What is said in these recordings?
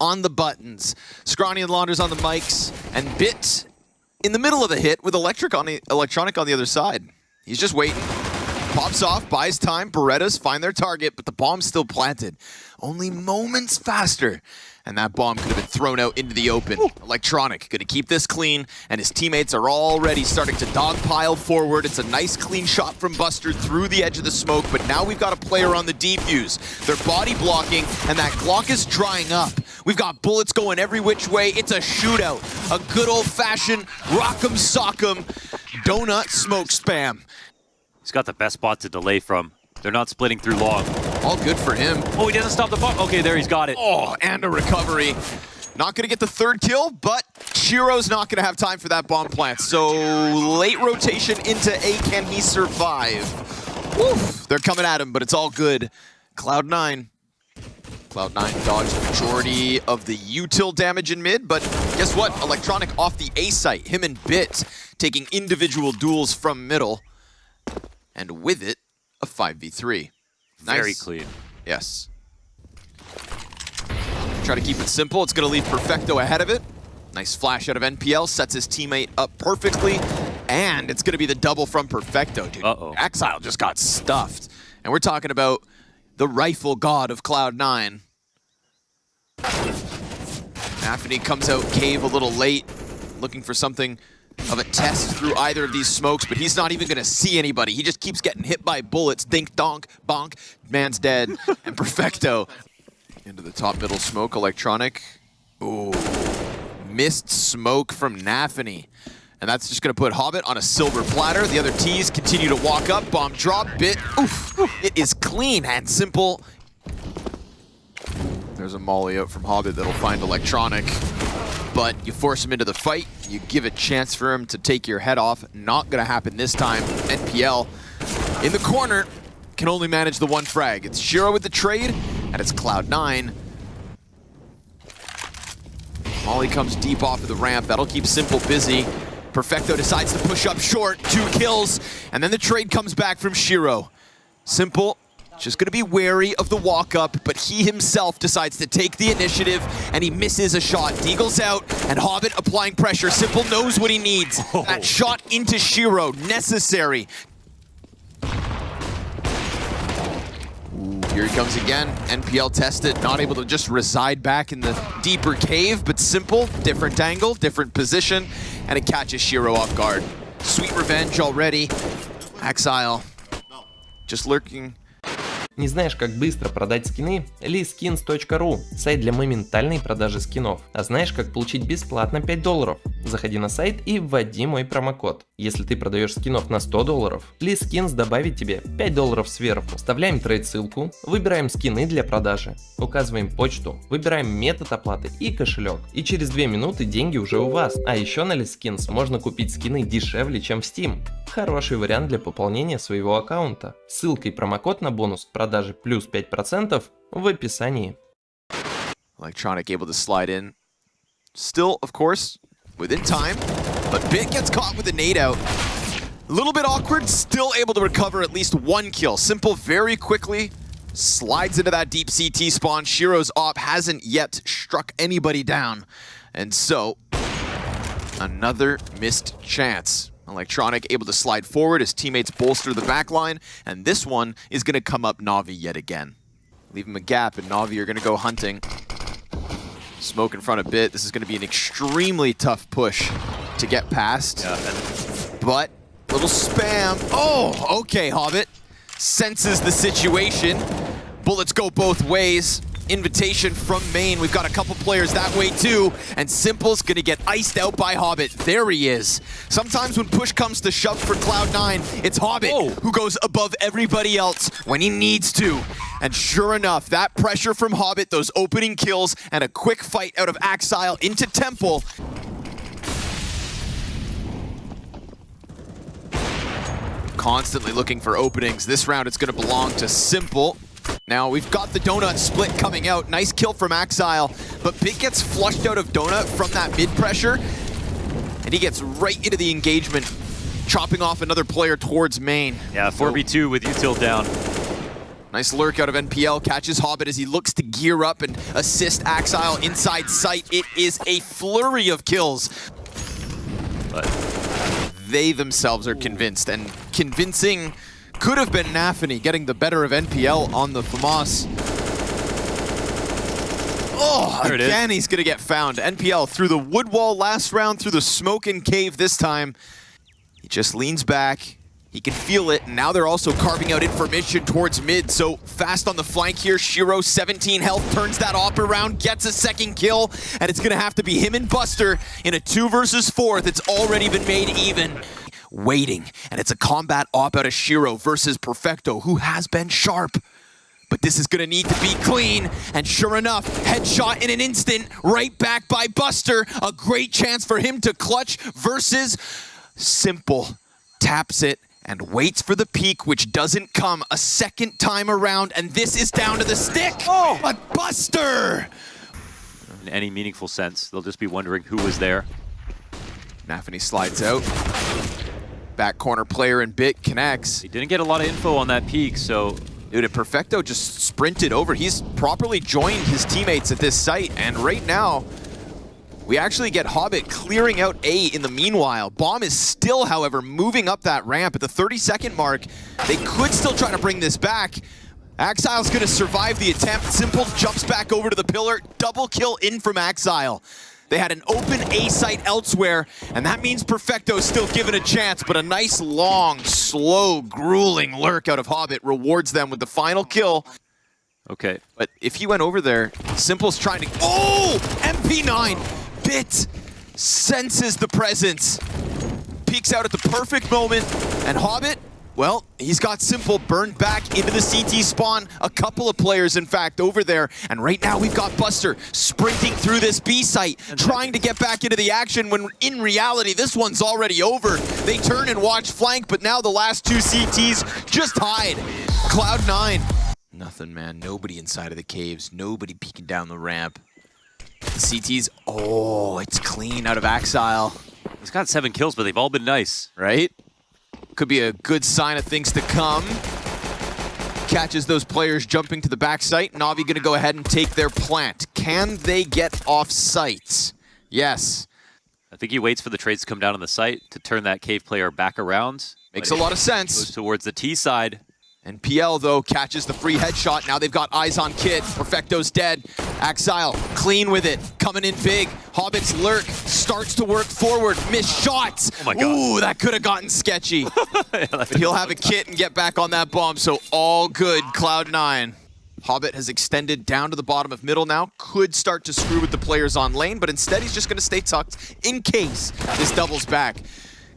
on the buttons. Scrawny and Launders on the mics, and Bit in the middle of the hit with Electronic on the other side. He's just waiting. Pops off, buys time, Berettas find their target, but the bomb's still planted. Only moments faster. And that bomb could have been thrown out into the open. Ooh. Electronic gonna keep this clean, and his teammates are already starting to dogpile forward. It's a nice clean shot from Buster through the edge of the smoke, but now we've got a player on the defuse. They're body blocking, and that Glock is drying up. We've got bullets going every which way. It's a shootout. A good old-fashioned rock'em sock'em donut smoke spam. He's got the best spot to delay from. They're not splitting through long. All good for him. Oh, he doesn't stop the bomb. Okay, there, he's got it. Oh, and a recovery. Not going to get the third kill, but Shiro's not going to have time for that bomb plant. So late rotation into A. Can he survive? Woof. They're coming at him, but it's all good. Cloud9 dodged the majority of the util damage in mid, but guess what? Electronic off the A site. Him and Bit taking individual duels from middle. And with it, a 5v3. Nice. Very clean. Yes. Try to keep it simple. It's going to leave Perfecto ahead of it. Nice flash out of NPL. Sets his teammate up perfectly. And it's going to be the double from Perfecto, dude. Uh-oh. Exile just got stuffed. And we're talking about the rifle god of Cloud9. Anthony comes out cave a little late, looking for something of a test through either of these smokes, but he's not even going to see anybody. He just keeps getting hit by bullets. Dink, donk, bonk. Man's dead. And Perfecto into the top middle smoke. Electronic. Ooh. Missed smoke from Nafany. And that's just going to put Hobbit on a silver platter. The other T's continue to walk up. Bomb drop. Bit. Oof. It is clean and simple. There's a molly out from Hobbit that'll find Electronic. But you force him into the fight, you give a chance for him to take your head off. Not gonna happen this time. NPL in the corner can only manage the one frag. It's Shiro with the trade, and it's Cloud9. Molly comes deep off of the ramp. That'll keep Simple busy. Perfecto decides to push up short, 2 kills, and then the trade comes back from Shiro. Simple just going to be wary of the walk-up, but he himself decides to take the initiative, and he misses a shot. Deagle's out, and Hobbit applying pressure. Simple knows what he needs. Oh. That shot into Shiro, necessary. Ooh, here he comes again. NPL tested, not able to just reside back in the deeper cave, but Simple, different angle, different position, and it catches Shiro off guard. Sweet revenge already. Exile just lurking. Не знаешь, как быстро продать скины? liskins.ru – сайт для моментальной продажи скинов. А знаешь, как получить бесплатно $5? Заходи на сайт и вводи мой промокод. Если ты продаешь скинов на $100, Liskins добавит тебе $5 сверху. Вставляем трейд-ссылку, выбираем скины для продажи, указываем почту, выбираем метод оплаты и кошелек. И через 2 минуты деньги уже у вас. А еще на Liskins можно купить скины дешевле, чем в Steam. Хороший вариант для пополнения своего аккаунта. Ссылка и промокод на бонус к продаже плюс 5% в описании. Electronic able to slide in. Still, of course, within time, but Bit gets caught with a nade out. A little bit awkward, still able to recover at least 1 kill. Simple very quickly slides into that deep CT spawn. Shiro's op hasn't yet struck anybody down. And so, another missed chance. Electronic able to slide forward, his teammates bolster the backline, and this one is going to come up Navi yet again. Leave him a gap, and Navi are going to go hunting. Smoke in front of Bit. This is going to be an extremely tough push to get past. Yeah. But, little spam. Oh, okay, Hobbit. Senses the situation. Bullets go both ways. Invitation from main. We've got a couple players that way too, and Simple's gonna get iced out by Hobbit. There he is. Sometimes when push comes to shove for Cloud9, it's Hobbit who goes above everybody else when he needs to. And sure enough, that pressure from Hobbit, those opening kills, and a quick fight out of Exile into Temple. Constantly looking for openings. This round it's gonna belong to Simple. Now, we've got the donut split coming out. Nice kill from Exile, but Bit gets flushed out of donut from that mid-pressure, and he gets right into the engagement, chopping off another player towards main. Yeah, 4v2 with util down. Nice lurk out of NPL, catches Hobbit as he looks to gear up and assist Axile inside sight. It is a flurry of kills. But they themselves are convinced, and convincing could have been navi getting the better of NPL on the FAMAS. Oh, again he's gonna get found. NPL through the wood wall last round, through the smoke and cave this time. He just leans back. He can feel it, and now they're also carving out information towards mid, so fast on the flank here. Shiro, 17 health, turns that op around, gets a second kill, and it's gonna have to be him and Buster in a 2 versus 4 that's already been made even. Waiting, and it's a combat op out of Shiro versus Perfecto, who has been sharp. But this is gonna need to be clean, and sure enough, headshot in an instant, right back by Buster. A great chance for him to clutch versus Simple. Taps it and waits for the peak, which doesn't come a second time around, and this is down to the stick. Oh, but Buster! In any meaningful sense, they'll just be wondering who was there. navi slides out. Back corner player and Bit connects. He didn't get a lot of info on that peak, so... Dude, and Perfecto just sprinted over. He's properly joined his teammates at this site, and right now, we actually get Hobbit clearing out A in the meanwhile. Bomb is still, however, moving up that ramp at the 30-second mark. They could still try to bring this back. Axile's gonna survive the attempt. Simple jumps back over to the pillar. Double kill in from Axile. They had an open A site elsewhere, and that means Perfecto's still given a chance, but a nice, long, slow, grueling lurk out of Hobbit rewards them with the final kill. Okay. But if he went over there, Simple's trying to... Oh! MP9! Bit senses the presence. Peeks out at the perfect moment, and Hobbit, well, he's got Simple burned back into the CT spawn. A couple of players, in fact, over there. And right now we've got Buster sprinting through this B site, trying to get back into the action when in reality, this one's already over. They turn and watch flank, but now the last 2 CTs just hide. Cloud9. Nothing, man. Nobody inside of the caves. Nobody peeking down the ramp. The CTs, oh, it's clean out of Axile. He's got 7 kills, but they've all been nice. Right? Could be a good sign of things to come. Catches those players jumping to the back site. Navi gonna go ahead and take their plant. Can they get off site? Yes. I think he waits for the trades to come down on the site to turn that cave player back around. Makes a lot of sense. Goes towards the T side. And PL, though, catches the free headshot. Now they've got eyes on Kid. Perfecto's dead. Axile, clean with it. Coming in big. Hobbit's lurk starts to work forward. Missed shots. Oh my God. Ooh, that could have gotten sketchy. But he'll have a kit and get back on that bomb, so all good, Cloud9. Hobbit has extended down to the bottom of middle now. Could start to screw with the players on lane, but instead he's just going to stay tucked in case this doubles back.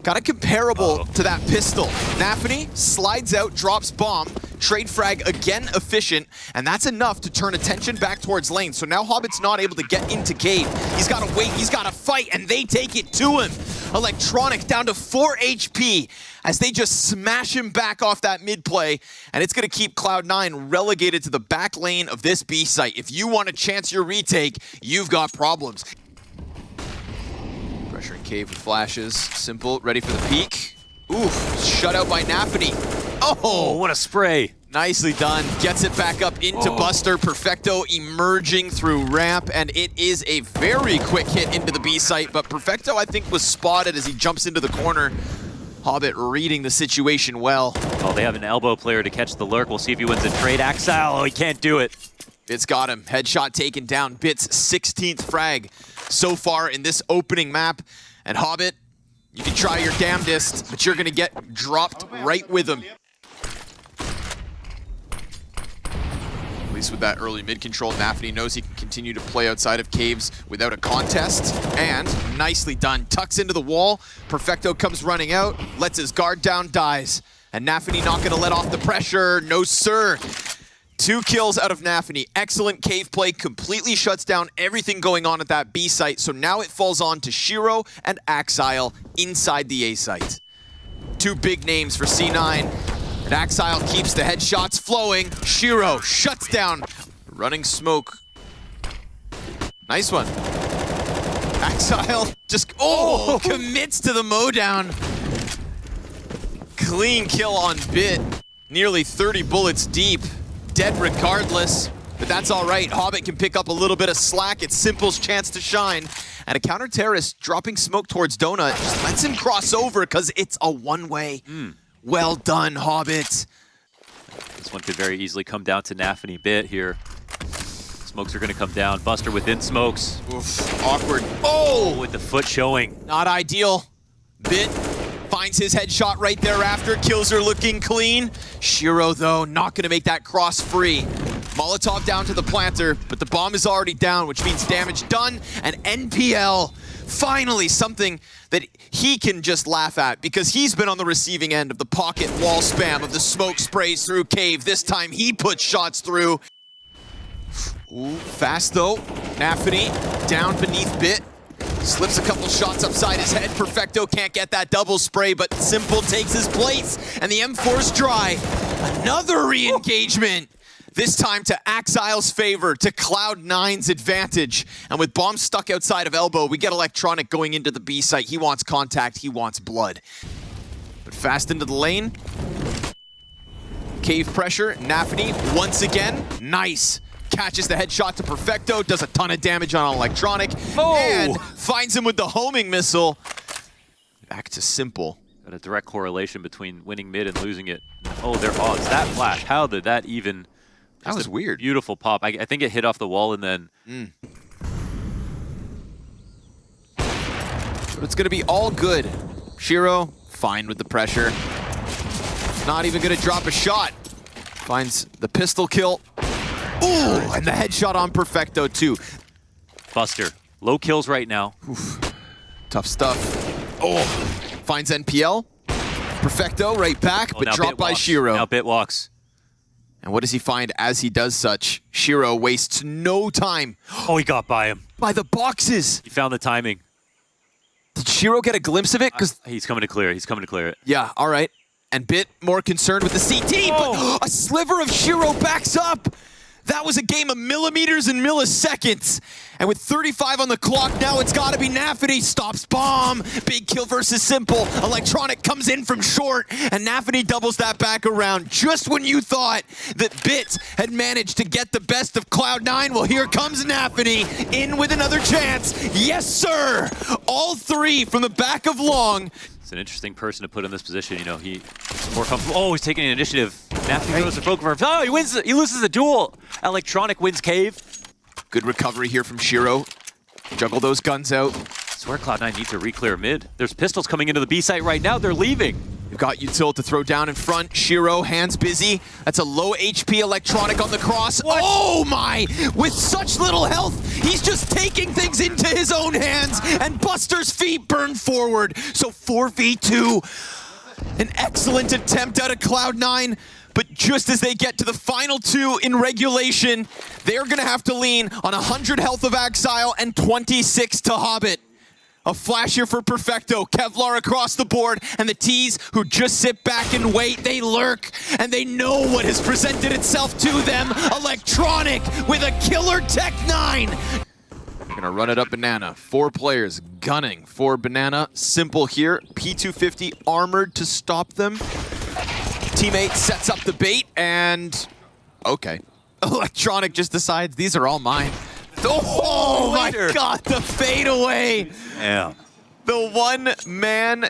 Got a comparable to that pistol. navi slides out, drops bomb, trade frag again efficient, and that's enough to turn attention back towards lane. So now Hobbit's not able to get into cave. He's got to wait, he's got to fight, and they take it to him. Electronic down to 4 HP as they just smash him back off that mid play, and it's going to keep Cloud9 relegated to the back lane of this B site. If you want to chance your retake, you've got problems. Pressure in cave with flashes. Simple, ready for the peak. Oof, shut out by navi. Oh, what a spray. Nicely done. Gets it back up into Buster. Perfecto emerging through ramp, and it is a very quick hit into the B site, but Perfecto, I think, was spotted as he jumps into the corner. Hobbit reading the situation well. Oh, they have an elbow player to catch the lurk. We'll see if he wins a trade. Axile, oh, he can't do it. Bit's got him. Headshot taken down. Bit's 16th frag so far in this opening map. And Hobbit, you can try your damnedest, but you're gonna get dropped right with him. At least with that early mid control, navi knows he can continue to play outside of caves without a contest. And nicely done. Tucks into the wall. Perfecto comes running out, lets his guard down, dies. And navi not gonna let off the pressure. No, sir. 2 kills out of navi. Excellent cave play, completely shuts down everything going on at that B site. So now it falls on to Shiro and Axile inside the A site. 2 big names for C9. And Axile keeps the headshots flowing. Shiro shuts down. Running smoke. Nice one. Axile just, commits to the mowdown. Clean kill on Bit. Nearly 30 bullets deep. dead regardless. But that's all right. Hobbit can pick up a little bit of slack. It's Simple's chance to shine. And a counter-terrorist dropping smoke towards Donut just lets him cross over because it's a one-way. Well done, Hobbit. This one could very easily come down to navi bit here. Smokes are going to come down. Buster within smokes. Oof, awkward. Oh! With the foot showing. Not ideal. Bit finds his headshot right thereafter. Kills are looking clean. Shiro, though, not going to make that cross free. Molotov down to the planter, but the bomb is already down, which means damage done. And NPL, finally something that he can just laugh at because he's been on the receiving end of the pocket wall spam of the smoke sprays through Cave. This time he puts shots through. Ooh, fast though. navi down beneath Bit. Slips a couple shots upside his head. Perfecto can't get that double spray, but Simple takes his place. And the M4's dry. Another re-engagement. This time to Axile's favor, to Cloud9's advantage. And with bombs stuck outside of Elbow, we get Electronic going into the B site. He wants contact, he wants blood. But fast into the lane. Cave pressure, navi once again, nice. Catches the headshot to Perfecto, does a ton of damage on Electronic, and finds him with the homing missile. Back to Simple. Got a direct correlation between winning mid and losing it. Oh, their odds. That flash, how did that even... That was weird. Beautiful pop. I think it hit off the wall and then... But it's going to be all good. Shiro, fine with the pressure. Not even going to drop a shot. Finds the pistol kill. Ooh, and the headshot on Perfecto too. Buster, low kills right now. Oof. Tough stuff. Oh, finds NPL. Perfecto right back, but dropped by Shiro. Now Bit walks. And what does he find as he does such? Shiro wastes no time. Oh, he got by him. By the boxes. He found the timing. Did Shiro get a glimpse of it? He's coming to clear. He's coming to clear it. Yeah, all right. And Bit more concerned with the CT, but a sliver of Shiro backs up. That was a game of millimeters and milliseconds. And with 35 on the clock, now it's got to be navi. Stops bomb. Big kill versus Simple. Electronic comes in from short, and navi doubles that back around. Just when you thought that Bit had managed to get the best of Cloud9, well, here comes navi in with another chance. Yes, sir. All three from the back of Long. It's an interesting person to put in this position. You know, he's more comfortable. Oh, he's taking an initiative. navi goes to poke for him. Oh, he wins. He loses the duel. Electronic wins Cave. Good recovery here from Shiro. Juggle those guns out. I swear Cloud9 need to re-clear mid. There's pistols coming into the B site right now. They're leaving. We've got Util to throw down in front. Shiro, hands busy. That's a low HP Electronic on the cross. What? Oh my! With such little health, he's just taking things into his own hands, and Buster's feet burn forward. So 4v2. An excellent attempt out of Cloud9, but just as they get to the final two in regulation, they're gonna have to lean on 100 health of Axile and 26 to Hobbit. A flash here for Perfecto, Kevlar across the board, and the T's who just sit back and wait, they lurk, and they know what has presented itself to them. Electronic with a killer Tech 9. Gonna run it up Banana. 4 players gunning for Banana. Simple here, P250 armored to stop them. Teammate sets up the bait, and okay. Electronic just decides these are all mine. Oh my god, the fadeaway! Yeah. The one-man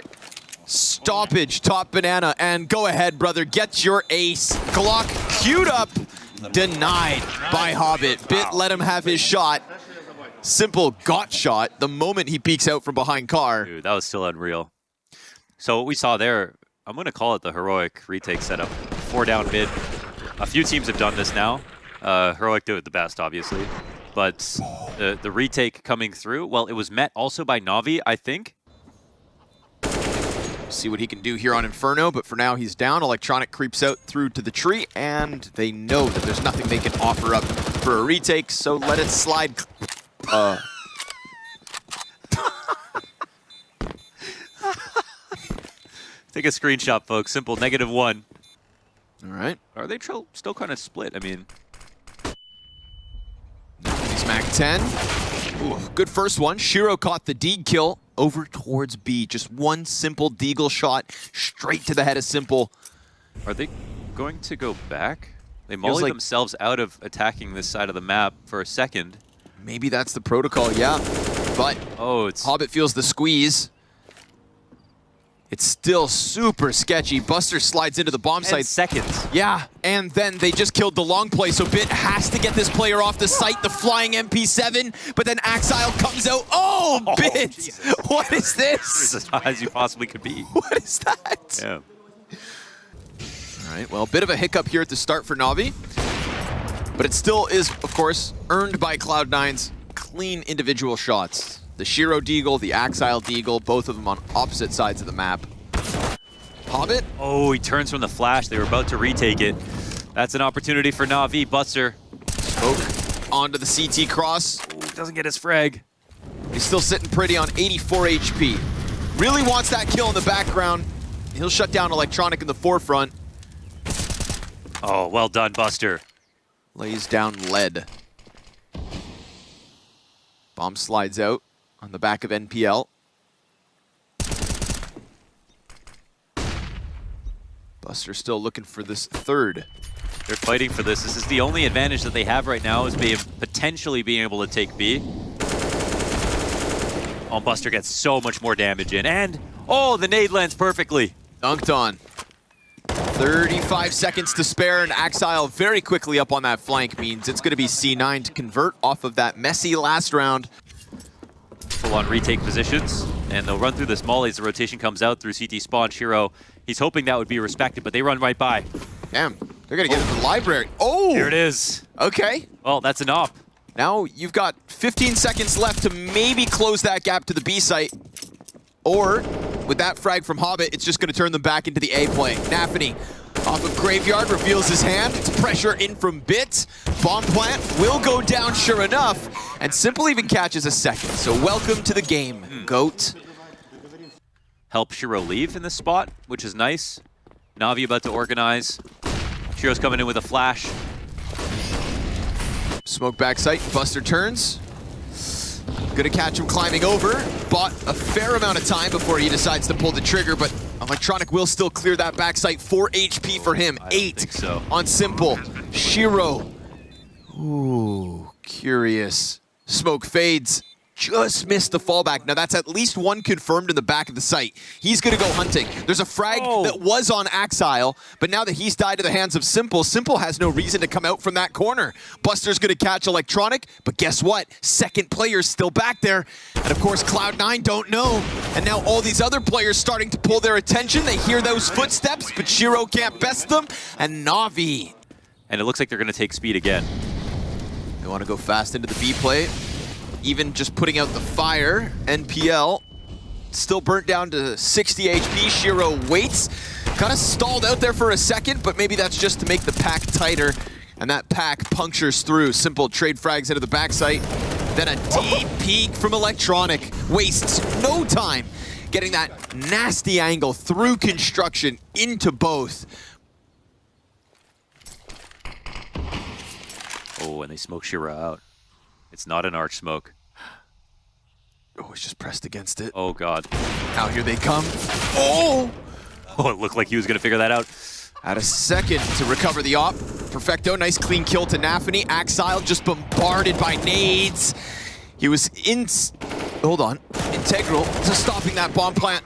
stoppage, top Banana, and go ahead, brother, get your ace. Glock queued up, denied by Hobbit. Bit let him have his shot. Simple got shot the moment he peeks out from behind car. Dude, that was still unreal. So what we saw there, I'm going to call it the heroic retake setup. 4 down mid. A few teams have done this now. Heroic do it the best, obviously. But the retake coming through, well, it was met also by Navi, I think. See what he can do here on Inferno, but for now he's down. Electronic creeps out through to the tree, and they know that there's nothing they can offer up for a retake, so let it slide. Take a screenshot, folks. Simple, -1. All right. Are they still kind of split? I mean... He's Mac 10. Ooh, good first one. Shiro caught the Deagle kill over towards B. Just one simple Deagle shot straight to the head of Simple. Are they going to go back? They molly like themselves out of attacking this side of the map for a second. maybe that's the protocol, yeah. But Oh, it's Hobbit feels the squeeze. It's still super sketchy. Buster slides into the bomb 10 site. seconds. Yeah, and then they just killed the long play, so Bit has to get this player off the site, the flying MP7, but then Axile comes out. Oh, Bit! Jesus. What is this? As high as you possibly could be. What is that? Yeah. All right, well, a bit of a hiccup here at the start for Navi, but it still is, of course, earned by Cloud9's clean individual shots. The Shiro Deagle, the Axile Deagle, both of them on opposite sides of the map. Hobbit? Oh, he turns from the flash. They were about to retake it. That's an opportunity for Navi. Buster. Smoke onto the CT cross. Oh, doesn't get his frag. He's still sitting pretty on 84 HP. Really wants that kill in the background. He'll shut down Electronic in the forefront. Oh, well done, Buster. Lays down lead. Bomb slides out on the back of NPL. Buster still looking for this third. They're fighting for this. This is the only advantage that they have right now, is potentially being able to take B. Oh, Buster gets so much more damage in. And, oh, the nade lands perfectly. Dunked on. 35 seconds to spare, and Axile very quickly up on that flank means it's going to be C9 to convert off of that messy last round. Full-on retake positions, and they'll run through this molly as the rotation comes out through CT spawn. Shiro, he's hoping that would be respected, but they run right by. Damn, they're going to get into the library. Oh! Here it is. Okay. Well, that's an op. Now you've got 15 seconds left to maybe close that gap to the B site. Or, with that frag from Hobbit, it's just going to turn them back into the A play. Nafany off of Graveyard reveals his hand. It's pressure in from Bit. Bomb plant will go down sure enough. And Simple even catches a second. So welcome to the game, GOAT. Help Shiro leave in this spot, which is nice. Navi about to organize. Shiro's coming in with a flash. Smoke back sight, Buster turns. Gonna catch him climbing over. Bought a fair amount of time before he decides to pull the trigger, but Electronic will still clear that back sight. 4 HP for him, I don't 8 think so. on Simple. Shiro. Ooh, curious. Smoke fades. Just missed the fallback. Now that's at least one confirmed in the back of the site. He's gonna go hunting. There's a frag that was on Axile, but now that he's died to the hands of Simple, Simple has no reason to come out from that corner. Buster's gonna catch Electronic, but guess what? Second player's still back there. And of course, Cloud9 don't know. And now all these other players starting to pull their attention. They hear those footsteps, but Shiro can't best them. And Navi. And it looks like they're gonna take speed again. They wanna go fast into the B play. Even just putting out the fire, NPL still burnt down to 60 HP. Shiro waits, kind of stalled out there for a second, but maybe that's just to make the pack tighter, and that pack punctures through. Simple trade frags into the backside, then a deep peek from Electronic. Wastes no time getting that nasty angle through construction into both. Oh, and they smoke Shiro out. It's not an arch smoke. Oh, it's just pressed against it. Oh, God. Now here they come. Oh! Oh, it looked like he was going to figure that out. Had a second to recover the op. Perfecto, nice clean kill to Nafany. Axile just bombarded by nades. He was integral to stopping that bomb plant.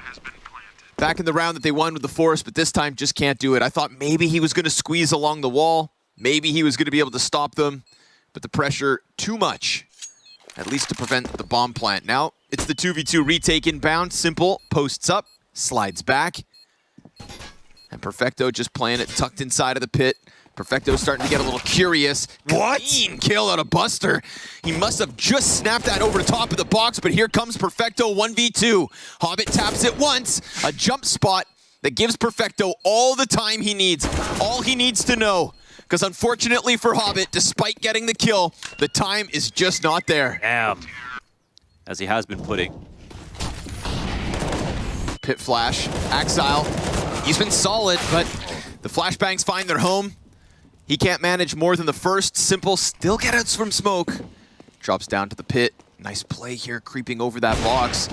Back in the round that they won with the Forest, but this time just can't do it. I thought maybe he was going to squeeze along the wall. Maybe he was going to be able to stop them. But the pressure, too much, at least to prevent the bomb plant. Now, it's the 2v2 retake inbound. Simple posts up, slides back. And Perfecto just playing it tucked inside of the pit. Perfecto starting to get a little curious. What? Clean kill out of Buster. He must have just snapped that over the top of the box, but here comes Perfecto 1v2. Hobbit taps it once, a jump spot that gives Perfecto all the time he needs. All he needs to know. Because unfortunately for Hobbit, despite getting the kill, the time is just not there. Damn. As he has been putting. Pit flash, Axile, he's been solid, but the flashbangs find their home. He can't manage more than the first. Simple still gets from smoke. Drops down to the pit. Nice play here, creeping over that box.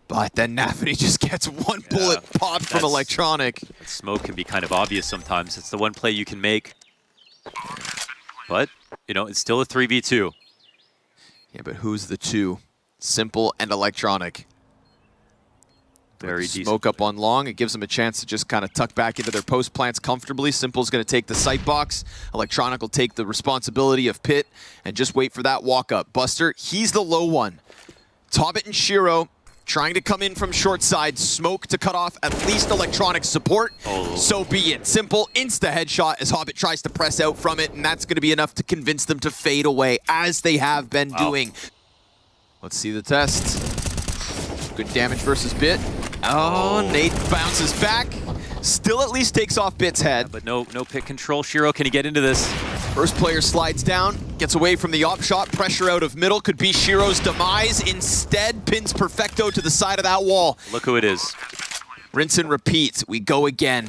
But then Nafany just gets one bullet popped from Electronic. That smoke can be kind of obvious sometimes. It's the one play you can make. But, you know, it's still a 3v2. Yeah, but who's the two? Simple and Electronic. Very decent. Smoke up on long. It gives them a chance to just kind of tuck back into their post plants comfortably. Simple's going to take the sight box. Electronic will take the responsibility of pit and just wait for that walk up. Buster, he's the low one. Hobbit and Shiro trying to come in from short side. Smoke to cut off at least Electronic support. Oh. So be it. Simple insta headshot as Hobbit tries to press out from it, and that's going to be enough to convince them to fade away as they have been doing. Let's see the test. Good damage versus Bit. Oh, Nate bounces back. Still at least takes off Bit's head. Yeah, but no pit control. Shiro, can he get into this? First player slides down, gets away from the op shot. Pressure out of middle could be Shiro's demise. Instead, pins Perfecto to the side of that wall. Look who it is. Rinse and repeat. We go again.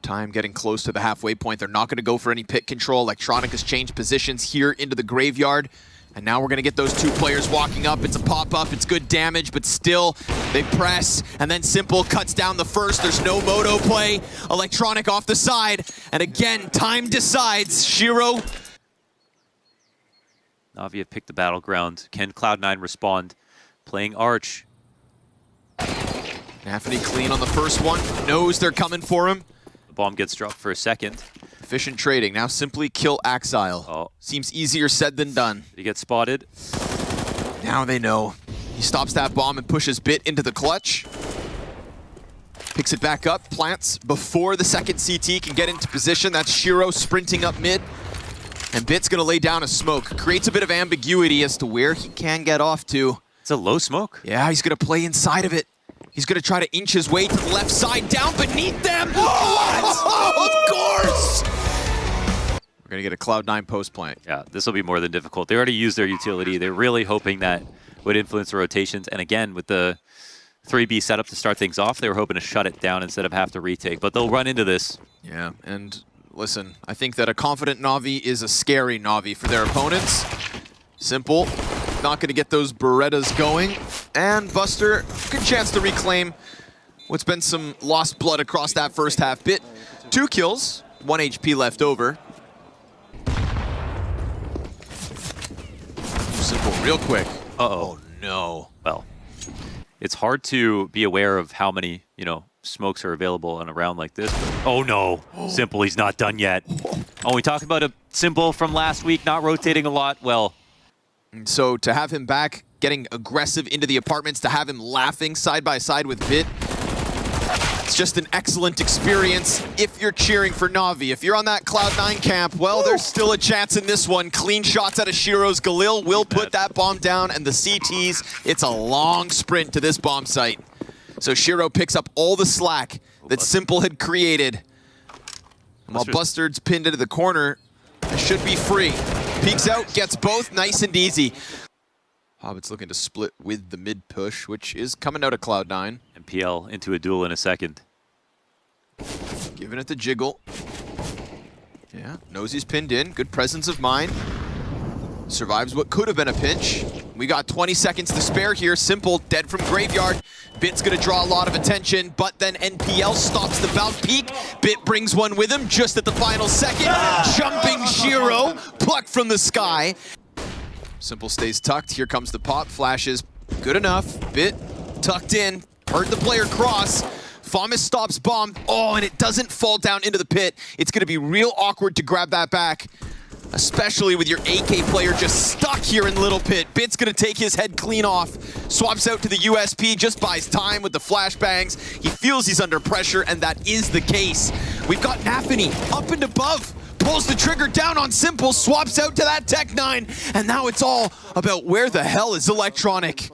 Time getting close to the halfway point. They're not going to go for any pit control. Electronic has changed positions here into the graveyard. And now we're going to get those two players walking up. It's a pop-up. It's good damage, but still, they press. And then Simple cuts down the first. There's no moto play. Electronic off the side. And again, time decides. Shiro. Navi have picked the battleground. Can Cloud9 respond? Playing Arch. navi clean on the first one. Knows they're coming for him. The bomb gets dropped for a second. Efficient trading. Now simply kill Axile. Oh. Seems easier said than done. He gets spotted. Now they know. He stops that bomb and pushes Bit into the clutch. Picks it back up, plants before the second CT can get into position. That's Shiro sprinting up mid. And Bit's gonna lay down a smoke. Creates a bit of ambiguity as to where he can get off to. It's a low smoke. Yeah, he's gonna play inside of it. He's gonna try to inch his way to the left side, down beneath them. What? Of course! We're gonna get a Cloud9 post plant. Yeah, this will be more than difficult. They already used their utility. They're really hoping that would influence the rotations. And again, with the 3B setup to start things off, they were hoping to shut it down instead of have to retake. But they'll run into this. Yeah, and listen, I think that a confident Navi is a scary Navi for their opponents. Simple, not gonna get those Berettas going. And Buster, good chance to reclaim what's been some lost blood across that first half. Bit, 2 kills, 1 HP left over. Simple, real quick. Uh-oh. Oh no. Well, it's hard to be aware of how many, you know, smokes are available in a round like this. But, oh no, Simple, he's not done yet. Oh, we talked about a Simple from last week, not rotating a lot. Well, so to have him back, getting aggressive into the apartments, to have him laughing side by side with Bit, it's just an excellent experience if you're cheering for Navi. If you're on that Cloud9 camp, well, there's still a chance in this one. Clean shots out of Shiro's. Galil will put that bomb down, and the CTs, it's a long sprint to this bomb site. So Shiro picks up all the slack that Simple had created. While Bustard's pinned into the corner, it should be free. Peeks out, gets both, nice and easy. Hobbit's looking to split with the mid push, which is coming out of Cloud9. and PL into a duel in a second. Giving it the jiggle. Yeah, knows he's pinned in. Good presence of mind. Survives what could have been a pinch. We got 20 seconds to spare here. Simple, dead from graveyard. Bit's gonna draw a lot of attention, but then NPL stops the bounce peak. Bit brings one with him just at the final second. Jumping Shiro, plucked from the sky. Simple stays tucked. Here comes the pop. Flashes. Good enough. Bit tucked in. Heard the player cross. Famas stops bomb. Oh, and it doesn't fall down into the pit. It's going to be real awkward to grab that back, especially with your AK player just stuck here in Little Pit. Bit's going to take his head clean off. Swaps out to the USP, just buys time with the flashbangs. He feels he's under pressure, and that is the case. We've got navi up and above. Pulls the trigger down on Simple, swaps out to that Tech9, and now it's all about where the hell is Electronic.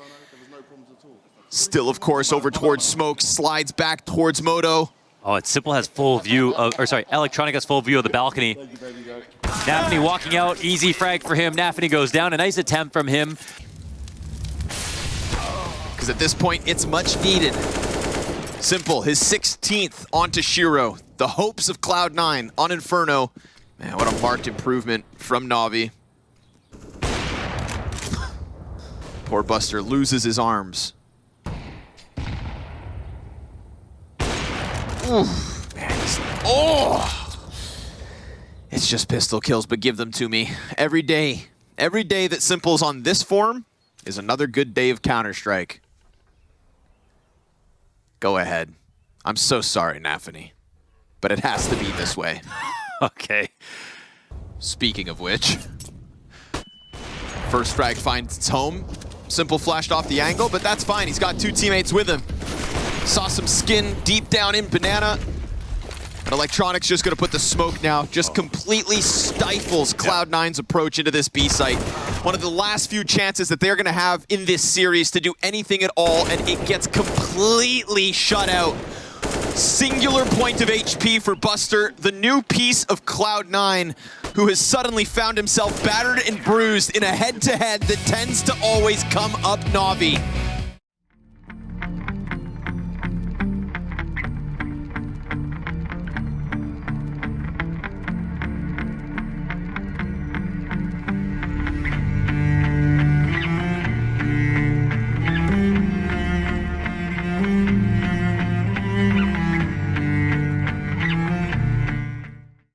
Still, of course, over towards Smoke, slides back towards Moto. Oh, it's Simple has full view of, or sorry, Electronic has full view of the balcony. navi walking out, easy frag for him. navi goes down, a nice attempt from him. Because at this point, it's much needed. Simple, his 16th onto Shiro. The hopes of Cloud9 on Inferno. Man, what a marked improvement from Navi. Poor Buster loses his arms. Oof, man, oh! It's just pistol kills, but give them to me. Every day that Simple's on this form is another good day of Counter-Strike. Go ahead. I'm so sorry, Nafany, but it has to be this way. Okay. Speaking of which, first frag finds its home. Simple flashed off the angle, but that's fine. He's got two teammates with him. Saw some skin deep down in Banana. And Electronic's just gonna put the smoke now. Just completely stifles Cloud9's approach into this B site. One of the last few chances that they're gonna have in this series to do anything at all, and it gets completely shut out. Singular point of HP for Buster, the new piece of Cloud9, who has suddenly found himself battered and bruised in a head-to-head that tends to always come up Navi.